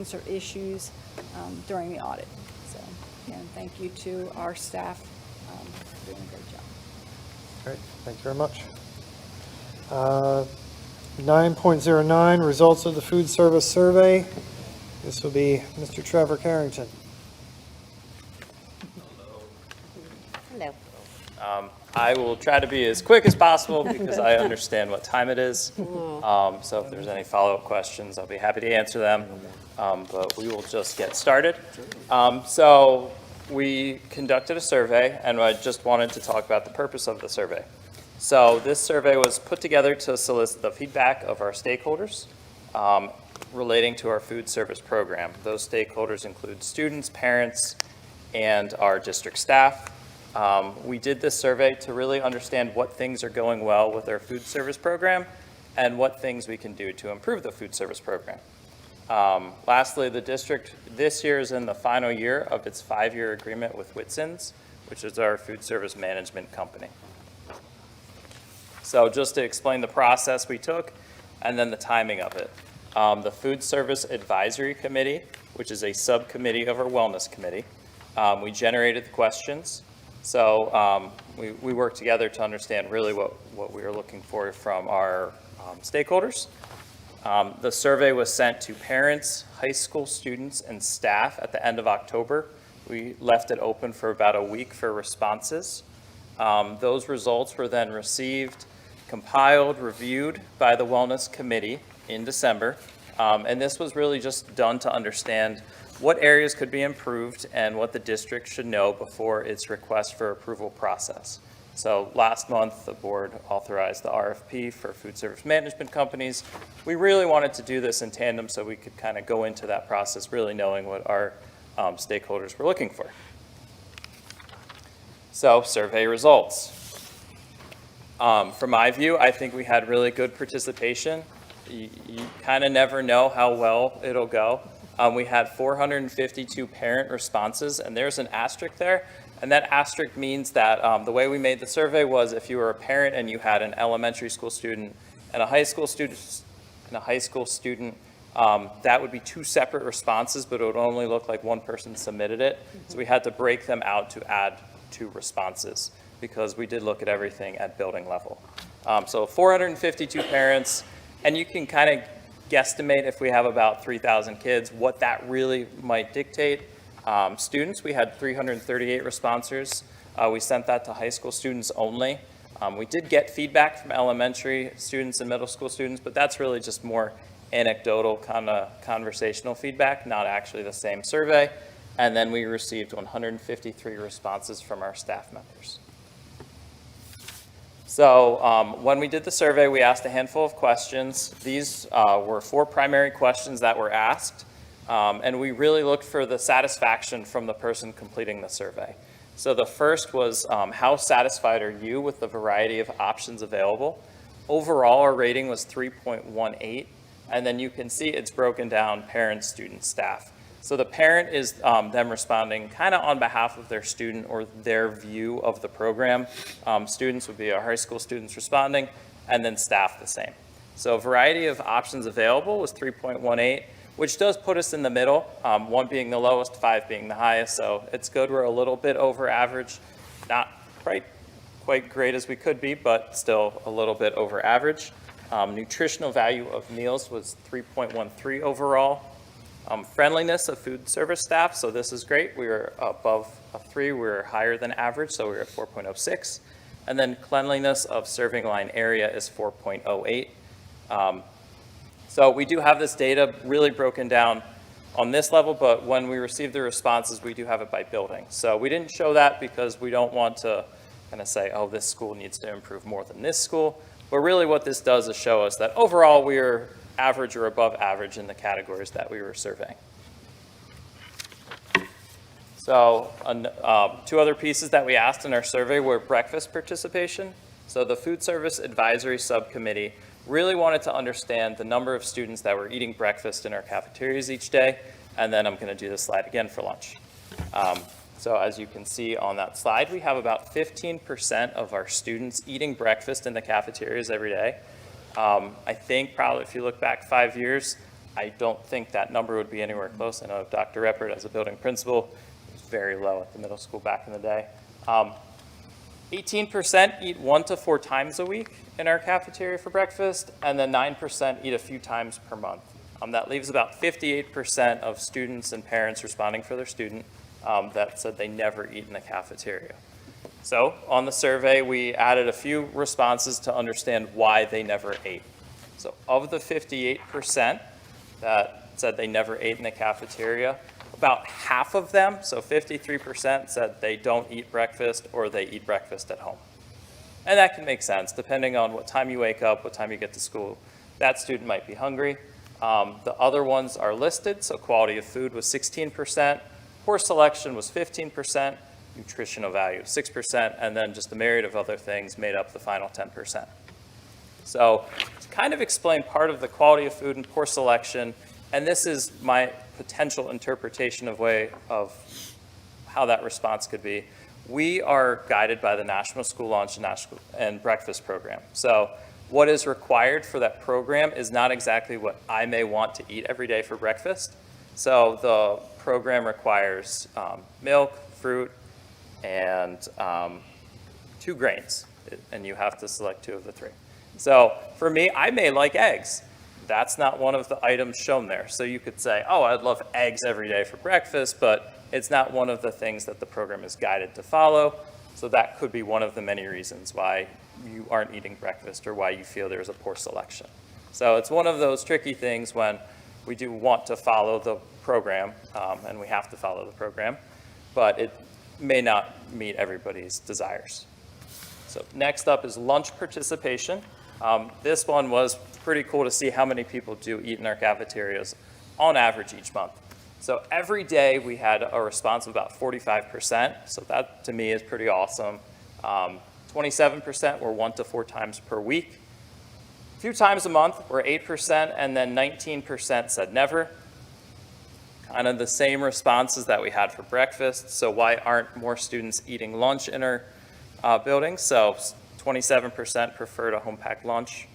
or issues during the audit. So, again, thank you to our staff for doing a great job. Great, thank you very much. 9.09, results of the food service survey. This will be Mr. Trevor Carrington. Hello. I will try to be as quick as possible because I understand what time it is. So if there's any follow-up questions, I'll be happy to answer them. But we will just get started. So we conducted a survey, and I just wanted to talk about the purpose of the survey. So this survey was put together to solicit the feedback of our stakeholders relating to our food service program. Those stakeholders include students, parents, and our district staff. We did this survey to really understand what things are going well with our food service program and what things we can do to improve the food service program. Lastly, the district this year is in the final year of its 5-year agreement with Whitson's, which is our food service management company. So just to explain the process we took and then the timing of it. The Food Service Advisory Committee, which is a subcommittee of our Wellness Committee, we generated the questions. So we worked together to understand really what we were looking for from our stakeholders. The survey was sent to parents, high school students, and staff at the end of October. We left it open for about a week for responses. Those results were then received, compiled, reviewed by the Wellness Committee in December. And this was really just done to understand what areas could be improved and what the district should know before its request for approval process. So last month, the board authorized the RFP for food service management companies. We really wanted to do this in tandem so we could kind of go into that process really knowing what our stakeholders were looking for. So survey results. From my view, I think we had really good participation. You kind of never know how well it'll go. We had 452 parent responses, and there's an asterisk there. And that asterisk means that the way we made the survey was if you were a parent and you had an elementary school student and a high school student, that would be 2 separate responses, but it would only look like one person submitted it. So we had to break them out to add 2 responses because we did look at everything at building level. So 452 parents, and you can kind of guesstimate if we have about 3,000 kids, what that really might dictate. Students, we had 338 responders. We sent that to high school students only. We did get feedback from elementary students and middle school students, but that's really just more anecdotal kind of conversational feedback, not actually the same survey. And then we received 153 responses from our staff members. So when we did the survey, we asked a handful of questions. These were 4 primary questions that were asked, and we really looked for the satisfaction from the person completing the survey. So the first was, how satisfied are you with the variety of options available? Overall, our rating was 3.18, and then you can see it's broken down parents, students, staff. So the parent is them responding kind of on behalf of their student or their view of the program. Students would be our high school students responding, and then staff the same. So variety of options available was 3.18, which does put us in the middle, 1 being the lowest, 5 being the highest. So it's good. We're a little bit over average, not quite great as we could be, but still a little bit over average. Nutritional value of meals was 3.13 overall. Friendliness of food service staff, so this is great. We were above a 3, we were higher than average, so we were at 4.06. And then cleanliness of serving line area is 4.08. So we do have this data really broken down on this level, but when we receive the responses, we do have it by building. So we didn't show that because we don't want to kind of say, oh, this school needs to improve more than this school. But really what this does is show us that overall we are average or above average in the categories that we were surveying. So 2 other pieces that we asked in our survey were breakfast participation. So the Food Service Advisory Subcommittee really wanted to understand the number of students that were eating breakfast in our cafeterias each day, and then I'm going to do this slide again for lunch. So as you can see on that slide, we have about 15% of our students eating breakfast in the cafeterias every day. I think probably if you look back 5 years, I don't think that number would be anywhere close. I know Dr. Reppert, as a building principal, was very low at the middle school back in the day. 18% eat 1 to 4 times a week in our cafeteria for breakfast, and then 9% eat a few times per month. That leaves about 58% of students and parents responding for their student that said they never eat in the cafeteria. So on the survey, we added a few responses to understand why they never ate. So of the 58% that said they never ate in the cafeteria, about half of them, so 53%, said they don't eat breakfast or they eat breakfast at home. And that can make sense, depending on what time you wake up, what time you get to school. That student might be hungry. The other ones are listed, so quality of food was 16%, poor selection was 15%, nutritional value 6%, and then just a myriad of other things made up the final 10%. So to kind of explain part of the quality of food and poor selection, and this is my potential interpretation of how that response could be. We are guided by the National School Lunch and Breakfast Program. So what is required for that program is not exactly what I may want to eat every day for breakfast. So the program requires milk, fruit, and 2 grains, and you have to select 2 of the 3. So for me, I may like eggs. That's not one of the items shown there. So you could say, oh, I'd love eggs every day for breakfast, but it's not one of the things that the program is guided to follow. So that could be one of the many reasons why you aren't eating breakfast or why you feel there's a poor selection. So it's one of those tricky things when we do want to follow the program, and we have to follow the program, but it may not meet everybody's desires. So next up is lunch participation. This one was pretty cool to see how many people do eat in our cafeterias on average each month. So every day we had a response of about 45%. So that to me is pretty awesome. 27% were 1 to 4 times per week. A few times a month were 8%, and then 19% said never. Kind of the same responses that we had for breakfast. So why aren't more students eating lunch in our buildings? So 27% preferred a home-packed lunch.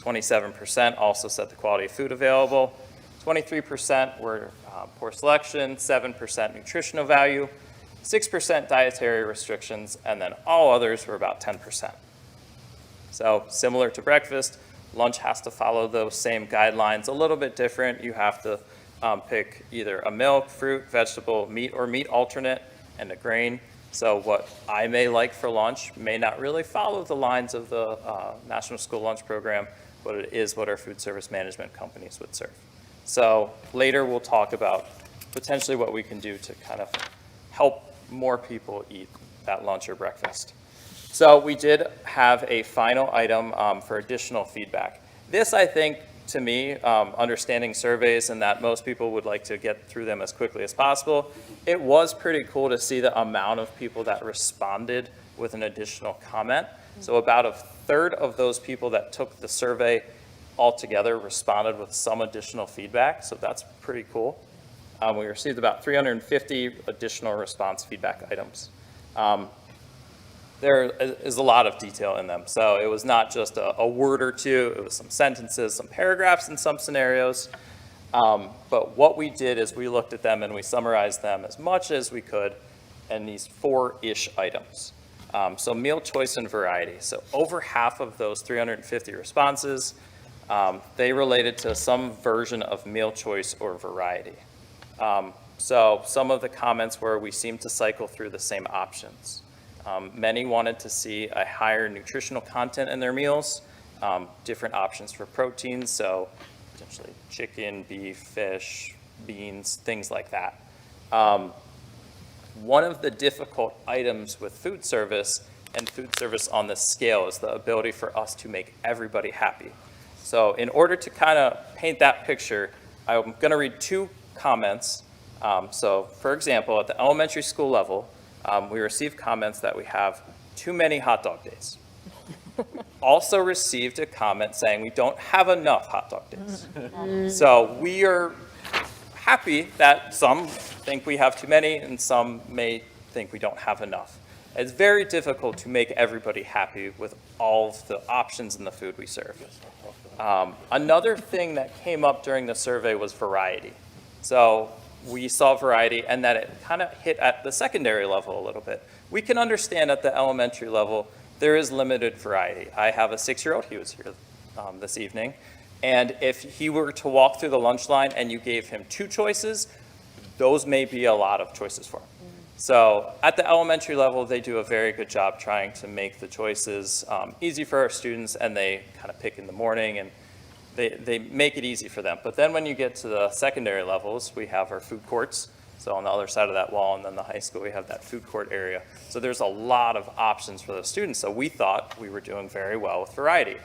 27% also said the quality of food available. 23% were poor selection, 7% nutritional value, 6% dietary restrictions, and then all others were about 10%. So similar to breakfast, lunch has to follow those same guidelines, a little bit different. You have to pick either a milk, fruit, vegetable, meat, or meat alternate, and a grain. So what I may like for lunch may not really follow the lines of the National School Lunch Program, but it is what our food service management companies would serve. So later we'll talk about potentially what we can do to kind of help more people eat that lunch or breakfast. So we did have a final item for additional feedback. This, I think, to me, understanding surveys and that most people would like to get through them as quickly as possible, it was pretty cool to see the amount of people that responded with an additional comment. So about a third of those people that took the survey altogether responded with some additional feedback, so that's pretty cool. We received about 350 additional response feedback items. There is a lot of detail in them, so it was not just a word or two, it was some sentences, some paragraphs in some scenarios. But what we did is we looked at them and we summarized them as much as we could in these 4-ish items. So meal choice and variety. So over half of those 350 responses, they related to some version of meal choice or variety. So some of the comments were we seem to cycle through the same options. Many wanted to see a higher nutritional content in their meals, different options for proteins, so potentially chicken, beef, fish, beans, things like that. One of the difficult items with food service and food service on this scale is the ability for us to make everybody happy. So in order to kind of paint that picture, I'm going to read 2 comments. So for example, at the elementary school level, we received comments that we have too many hot dog days. Also received a comment saying we don't have enough hot dog days. So we are happy that some think we have too many and some may think we don't have enough. It's very difficult to make everybody happy with all of the options in the food we serve. Another thing that came up during the survey was variety. So we saw variety, and that it kind of hit at the secondary level a little bit. We can understand at the elementary level, there is limited variety. I have a 6-year-old, he was here this evening, and if he were to walk through the lunch line and you gave him 2 choices, those may be a lot of choices for him. So at the elementary level, they do a very good job trying to make the choices easy for our students, and they kind of pick in the morning, and they make it easy for them. But then when you get to the secondary levels, we have our food courts. So on the other side of that wall, and then the high school, we have that food court area. So there's a lot of options for the students. So we thought we were doing very well with variety.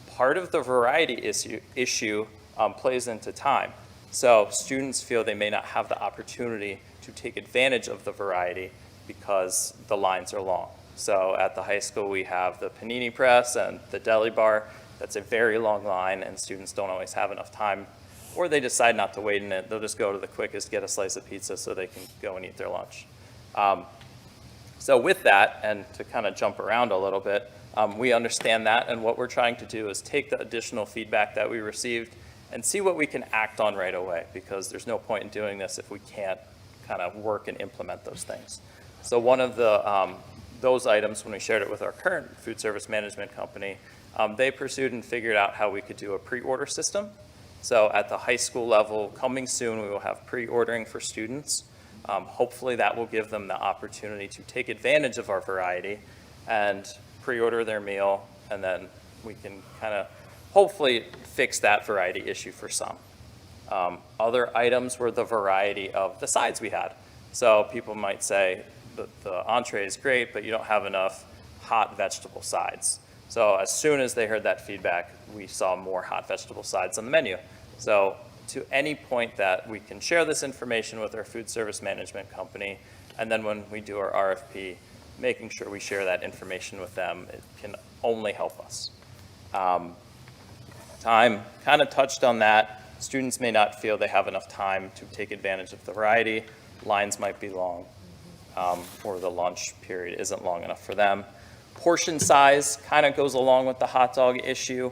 Part of the variety issue plays into time. So students feel they may not have the opportunity to take advantage of the variety because the lines are long. So at the high school, we have the panini press and the deli bar. That's a very long line, and students don't always have enough time, or they decide not to wait in it. They'll just go to the quickest, get a slice of pizza so they can go and eat their lunch. So with that, and to kind of jump around a little bit, we understand that, and what we're trying to do is take the additional feedback that we received and see what we can act on right away, because there's no point in doing this if we can't kind of work and implement those things. So one of the those items, when we shared it with our current food service management company, they pursued and figured out how we could do a pre-order system. So at the high school level, coming soon, we will have pre-ordering for students. Hopefully that will give them the opportunity to take advantage of our variety and pre-order their meal, and then we can kind of hopefully fix that variety issue for some. Other items were the variety of the sides we had. So people might say the entree is great, but you don't have enough hot vegetable sides. So as soon as they heard that feedback, we saw more hot vegetable sides on the menu. So to any point that we can share this information with our food service management company, and then when we do our RFP, making sure we share that information with them, it can only help us. Time, kind of touched on that. Students may not feel they have enough time to take advantage of the variety. Lines might be long, or the lunch period isn't long enough for them. Portion size kind of goes along with the hot dog issue.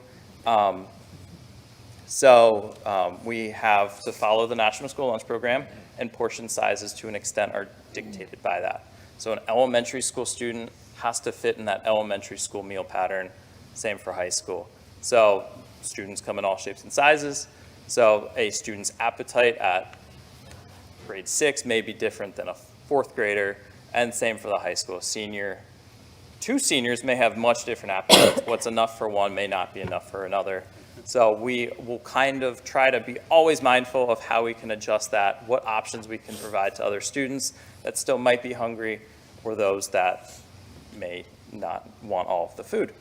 We have to follow the National School Lunch Program, and portion sizes to an extent are dictated by that. So an elementary school student has to fit in that elementary school meal pattern, same for high school. So students come in all shapes and sizes. So a student's appetite at grade 6 may be different than a 4th grader, and same for the high school senior. 2 seniors may have much different appetites. What's enough for one may not be enough for another. So we will kind of try to be always mindful of how we can adjust that, what options we can provide to other students that still might be hungry, or those that may not want all of the food.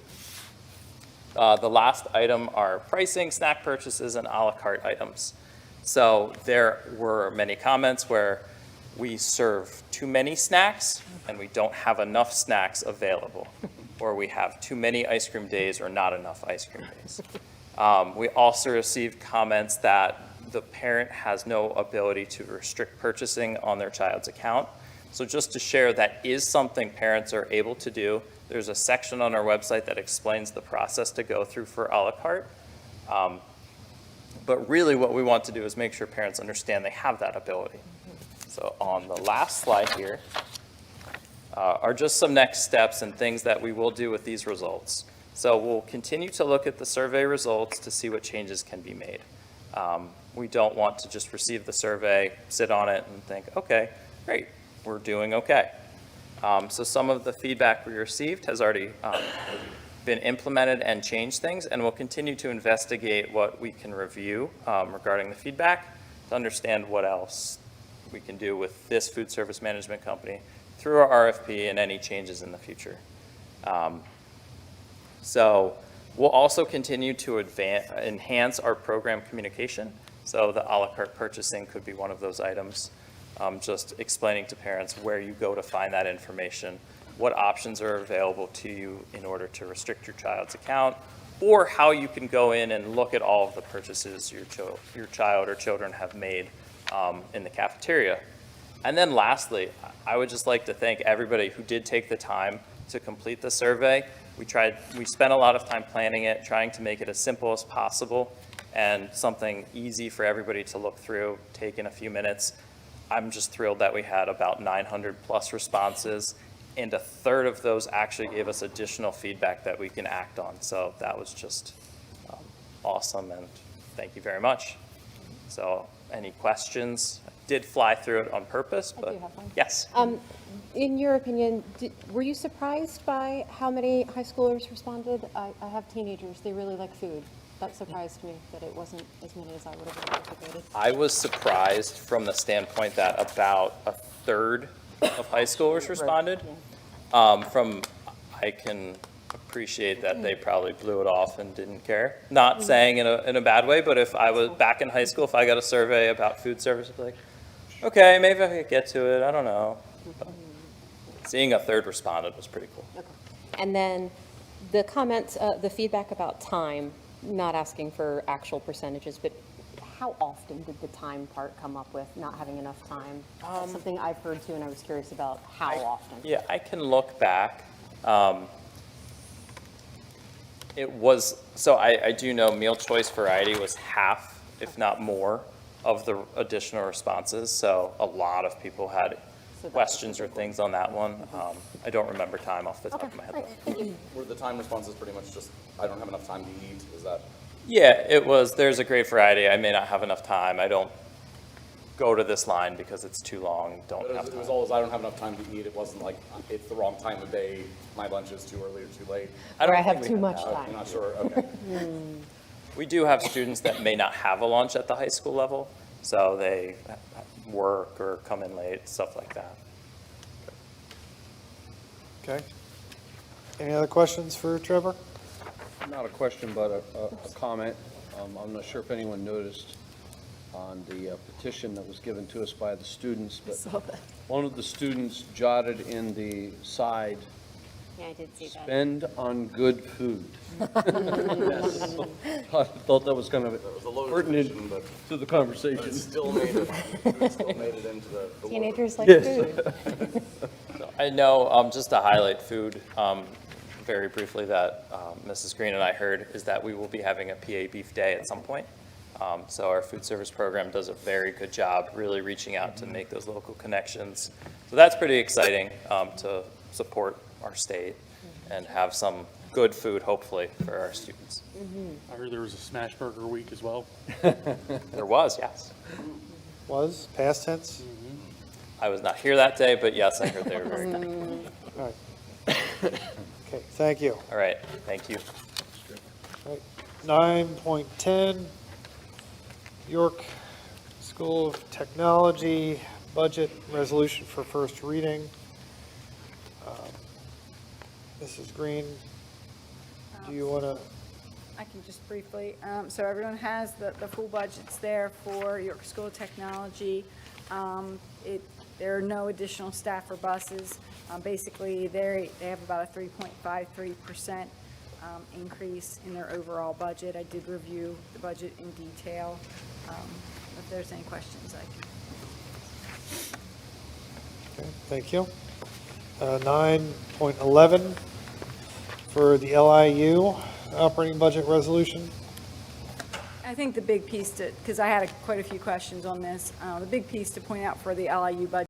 The last item are pricing, snack purchases, and a la carte items. So there were many comments where we serve too many snacks and we don't have enough snacks available, or we have too many ice cream days or not enough ice cream days. We also received comments that the parent has no ability to restrict purchasing on their child's account. So just to share, that is something parents are able to do. There's a section on our website that explains the process to go through for a la carte. But really what we want to do is make sure parents understand they have that ability. So on the last slide here are just some next steps and things that we will do with these results. So we'll continue to look at the survey results to see what changes can be made. We don't want to just receive the survey, sit on it, and think, okay, great, we're doing okay. So some of the feedback we received has already been implemented and changed things, and we'll continue to investigate what we can review regarding the feedback to understand what else we can do with this food service management company through our RFP and any changes in the future. So we'll also continue to enhance our program communication. So the a la carte purchasing could be one of those items. Just explaining to parents where you go to find that information, what options are available to you in order to restrict your child's account, or how you can go in and look at all of the purchases your child or children have made in the cafeteria. And then lastly, I would just like to thank everybody who did take the time to complete the survey. We spent a lot of time planning it, trying to make it as simple as possible and something easy for everybody to look through, take in a few minutes. I'm just thrilled that we had about 900 plus responses, and a third of those actually gave us additional feedback that we can act on. So that was just awesome, and thank you very much. So any questions? I did fly through it on purpose, I but do have one. yes. In your opinion, were you surprised by how many high schoolers responded? I have teenagers, they really like food. That surprised me, that it wasn't as many as I would have anticipated. I was surprised from the standpoint that about a third of high schoolers responded. I can appreciate that they probably blew it off and didn't care. Not saying in a bad way, but if I was back in high school, if I got a survey about food service, I'd be like, okay, maybe I could get to it, I don't know. But seeing a third responded was pretty cool. Okay. And then the comments, the feedback about time, not asking for actual percentages, but how often did the time part come up with not having enough time? That's something I've heard too, and I was curious about how often. Yeah, I can look back. It was, so I do know meal choice variety was half, if not more, of the additional responses. So a lot of people had So that questions or things on that one. I don't remember time off the top Okay, of my head. all right, though. thank you. Were the time responses pretty much just, I don't have enough time to eat, is that? Yeah, it was, there's a great variety. I may not have enough time. I don't go to this line because it's too long, don't But have it was time. always, I don't have enough time to eat, it wasn't like, it's the wrong time of day, my lunch is too early or too late. Or I think have we too had much that. I'm time. not sure, okay. We do have students that may not have a lunch at the high school level, so they work or come in late, stuff like that. Okay. Any other questions for Trevor? Not a question, but a comment. I'm not sure if anyone noticed on the petition that was given to us by the students, but one of the students jotted in the side, Yeah, I did see that. spend on good food. I thought that was kind of It was a loaded pertinent question, but to the it conversation. still made it into the. order. Teenagers like Yes. food. I know, just to highlight food, very briefly, that Mrs. Green and I heard is that we will be having a PA Beef Day at some point. So our food service program does a very good job really reaching out to make those local connections. So that's pretty exciting to support our state and have some good food, hopefully, for our students. I heard there was a Smash Burger week as well. There was, yes. Was, past tense? I was not here that day, but yes, I heard they were very good. All right. Okay, thank you. All right, thank you. All right. 9.10, York School of Technology Budget Resolution for first reading. Mrs. Green, do you want to? I can just briefly, so everyone has the full budgets there for York School of Technology. There are no additional staff or buses. Basically, they have about a 3.53% increase in their overall budget. I did review the budget in detail. If there's any questions, I can. Okay, thank you. 9.11 for the LIU operating budget resolution. I think the big piece to, because I had quite a few questions on this, the big piece to point out for the LIU budget